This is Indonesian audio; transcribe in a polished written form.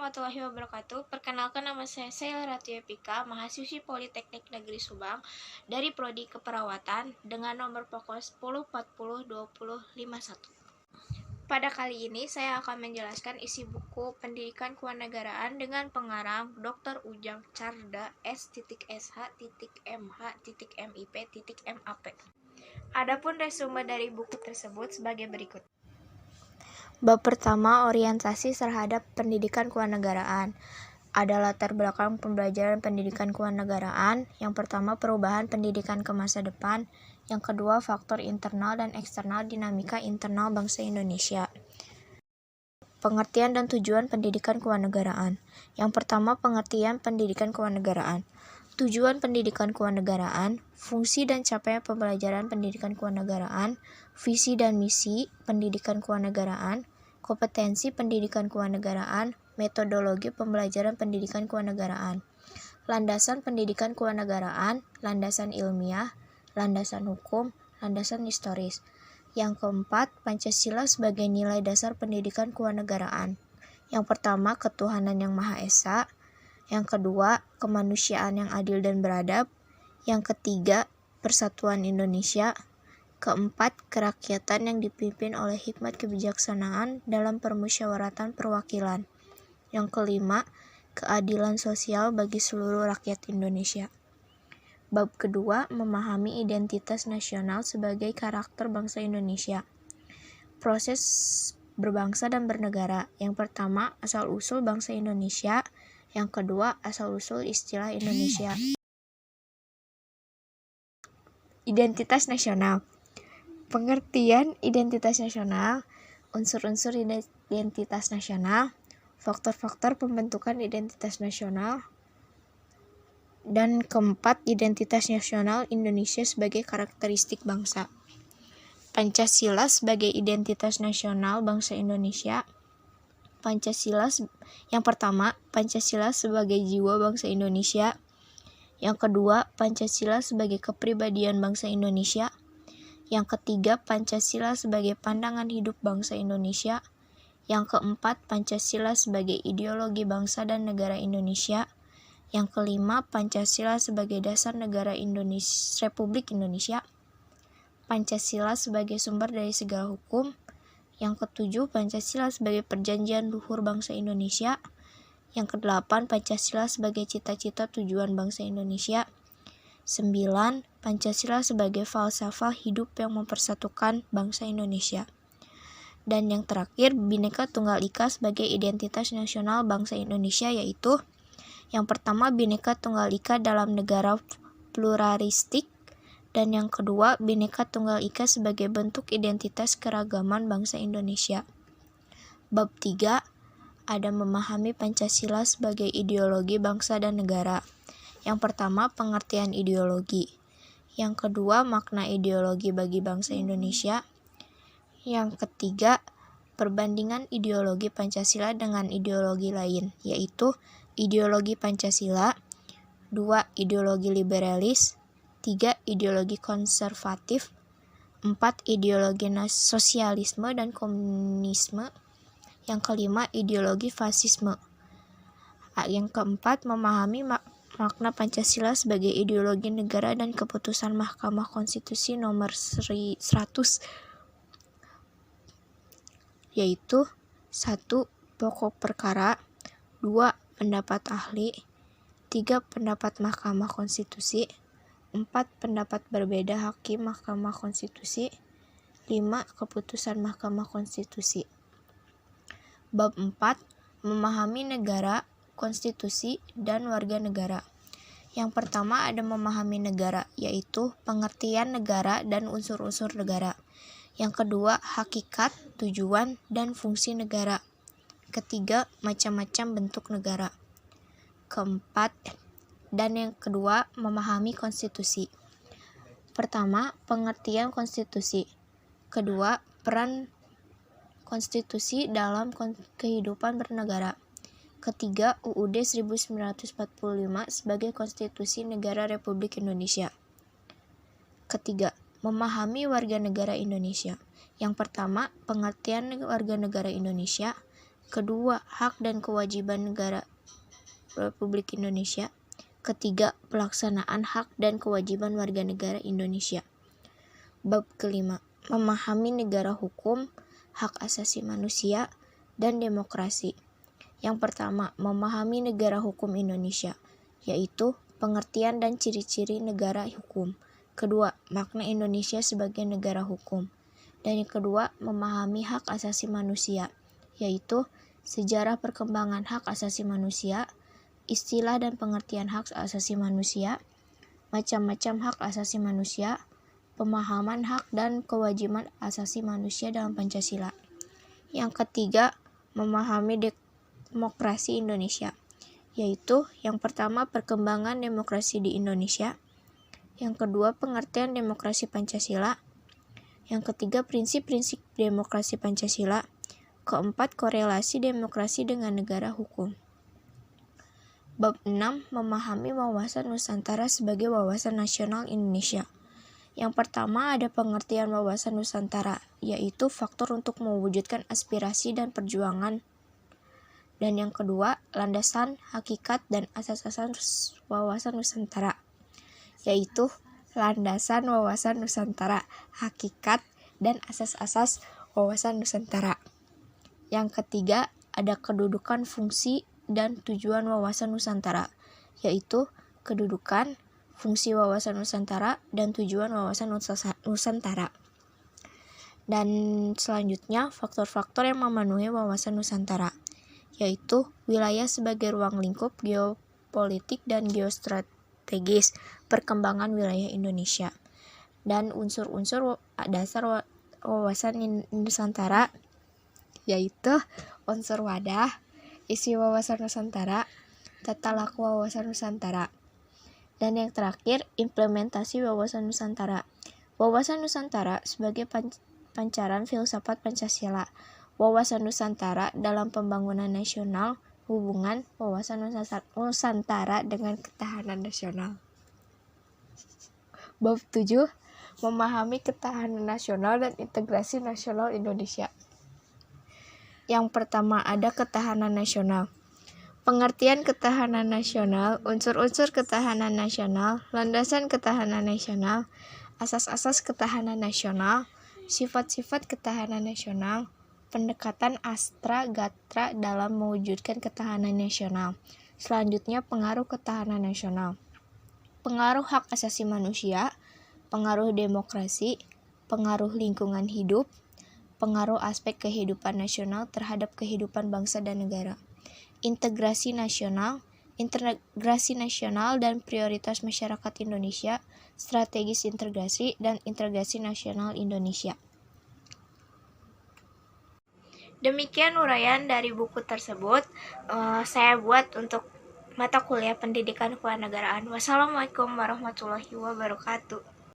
warahmatullahi wabarakatuh. Perkenalkan, nama saya Sheila Ratu Epika, mahasiswi Politeknik Negeri Subang dari Prodi Keperawatan dengan nomor pokok 10402051. Pada kali ini saya akan menjelaskan isi buku Pendidikan Kewarganegaraan dengan pengarang Dr. Ujang Carda S.Sh.MH.MIP.MAP. Adapun resume dari buku tersebut sebagai berikut. Bab pertama, orientasi terhadap pendidikan kewarganegaraan. Ada latar belakang pembelajaran pendidikan kewarganegaraan. Yang pertama, perubahan pendidikan ke masa depan. Yang kedua, faktor internal dan eksternal dinamika internal bangsa Indonesia. Pengertian dan tujuan pendidikan kewarganegaraan. Yang pertama, pengertian pendidikan kewarganegaraan. Tujuan pendidikan kewarganegaraan, fungsi dan capaian pembelajaran pendidikan kewarganegaraan, visi dan misi pendidikan kewarganegaraan, kompetensi pendidikan kewarganegaraan, metodologi pembelajaran pendidikan kewarganegaraan, landasan pendidikan kewarganegaraan, landasan ilmiah, landasan hukum, landasan historis. Yang keempat, Pancasila sebagai nilai dasar pendidikan kewarganegaraan. Yang pertama, ketuhanan yang Maha Esa. Yang kedua, kemanusiaan yang adil dan beradab. Yang ketiga, persatuan Indonesia. Keempat, kerakyatan yang dipimpin oleh hikmat kebijaksanaan dalam permusyawaratan perwakilan. Yang kelima, keadilan sosial bagi seluruh rakyat Indonesia. Bab kedua, memahami identitas nasional sebagai karakter bangsa Indonesia. Proses berbangsa dan bernegara. Yang pertama, asal-usul bangsa Indonesia. Yang kedua, asal-usul istilah Indonesia. Identitas nasional. Pengertian identitas nasional, unsur-unsur identitas nasional, faktor-faktor pembentukan identitas nasional, dan keempat, identitas nasional Indonesia sebagai karakteristik bangsa. Pancasila sebagai identitas nasional bangsa Indonesia. Yang pertama, Pancasila sebagai jiwa bangsa Indonesia. Yang kedua, Pancasila sebagai kepribadian bangsa Indonesia. Yang ketiga, Pancasila sebagai pandangan hidup bangsa Indonesia. Yang keempat, Pancasila sebagai ideologi bangsa dan negara Indonesia. Yang kelima, Pancasila sebagai dasar negara Republik Indonesia. Pancasila sebagai sumber dari segala hukum. Yang ketujuh, Pancasila sebagai perjanjian luhur bangsa Indonesia. Yang kedelapan, Pancasila sebagai cita-cita tujuan bangsa Indonesia. 9. Pancasila sebagai falsafah hidup yang mempersatukan bangsa Indonesia. Dan yang terakhir, Bhinneka Tunggal Ika sebagai identitas nasional bangsa Indonesia, yaitu yang pertama, Bhinneka Tunggal Ika dalam negara pluralistik. Dan yang kedua, Bhinneka Tunggal Ika sebagai bentuk identitas keragaman bangsa Indonesia. Bab 3, ada memahami Pancasila sebagai ideologi bangsa dan negara. Yang pertama, pengertian ideologi. Yang kedua, makna ideologi bagi bangsa Indonesia. Yang ketiga, perbandingan ideologi Pancasila dengan ideologi lain, yaitu ideologi Pancasila, 2. Ideologi liberalis, 3. Ideologi konservatif, 4. Ideologi sosialisme dan komunisme, yang kelima, ideologi fasisme. Yang keempat, memahami makna Pancasila sebagai ideologi negara dan keputusan Mahkamah Konstitusi nomor 100, yaitu 1. Pokok perkara, 2. Pendapat ahli, 3. Pendapat Mahkamah Konstitusi, 4. Pendapat berbeda hakim Mahkamah Konstitusi, 5. Keputusan Mahkamah Konstitusi. Bab 4, memahami negara, konstitusi, dan warga negara. Yang pertama, ada memahami negara, yaitu pengertian negara dan unsur-unsur negara. Yang kedua, hakikat, tujuan, dan fungsi negara. Ketiga, macam-macam bentuk negara. Keempat, dan yang kedua, memahami konstitusi. Pertama, pengertian konstitusi. Kedua, peran konstitusi dalam kehidupan bernegara. Ketiga, UUD 1945 sebagai konstitusi negara Republik Indonesia. Ketiga, memahami warga negara Indonesia. Yang pertama, pengertian warga negara Indonesia. Kedua, hak dan kewajiban negara Republik Indonesia. Ketiga, pelaksanaan hak dan kewajiban warga negara Indonesia. Bab kelima, memahami negara hukum, hak asasi manusia, dan demokrasi. Yang pertama, memahami negara hukum Indonesia, yaitu pengertian dan ciri-ciri negara hukum. Kedua, makna Indonesia sebagai negara hukum. Dan yang kedua, memahami hak asasi manusia, yaitu sejarah perkembangan hak asasi manusia, istilah dan pengertian hak asasi manusia, macam-macam hak asasi manusia, pemahaman hak dan kewajiban asasi manusia dalam Pancasila. Yang ketiga, memahami demokrasi Indonesia, yaitu yang pertama perkembangan demokrasi di Indonesia, yang kedua pengertian demokrasi Pancasila, yang ketiga prinsip-prinsip demokrasi Pancasila, keempat korelasi demokrasi dengan negara hukum. Bab 6, memahami wawasan Nusantara sebagai wawasan nasional Indonesia. Yang pertama ada pengertian wawasan Nusantara, yaitu faktor untuk mewujudkan aspirasi dan perjuangan. Dan yang kedua, landasan, hakikat, dan asas-asas wawasan Nusantara, yaitu landasan wawasan Nusantara, hakikat, dan asas-asas wawasan Nusantara. Yang ketiga, ada kedudukan, fungsi, dan tujuan wawasan Nusantara, yaitu kedudukan, fungsi wawasan Nusantara, dan tujuan wawasan Nusantara. Dan selanjutnya, faktor-faktor yang memenuhi wawasan Nusantara, yaitu wilayah sebagai ruang lingkup geopolitik dan geostrategis perkembangan wilayah Indonesia. Dan unsur-unsur dasar wawasan Nusantara, yaitu unsur wadah, isi wawasan Nusantara, tata laku wawasan Nusantara. Dan yang terakhir, implementasi wawasan Nusantara. Wawasan Nusantara sebagai pancaran filsafat Pancasila. Wawasan Nusantara dalam pembangunan nasional, hubungan wawasan Nusantara dengan ketahanan nasional. Bab 7, memahami ketahanan nasional dan integrasi nasional Indonesia. Yang pertama ada ketahanan nasional. Pengertian ketahanan nasional, unsur-unsur ketahanan nasional, landasan ketahanan nasional, asas-asas ketahanan nasional, sifat-sifat ketahanan nasional, pendekatan Astra Gatra dalam mewujudkan ketahanan nasional. Selanjutnya pengaruh ketahanan nasional. Pengaruh hak asasi manusia, pengaruh demokrasi, pengaruh lingkungan hidup, pengaruh aspek kehidupan nasional terhadap kehidupan bangsa dan negara. Integrasi nasional dan prioritas masyarakat Indonesia, strategis integrasi dan integrasi nasional Indonesia. Demikian uraian dari buku tersebut saya buat untuk mata kuliah pendidikan kewarganegaraan. Wassalamualaikum warahmatullahi wabarakatuh.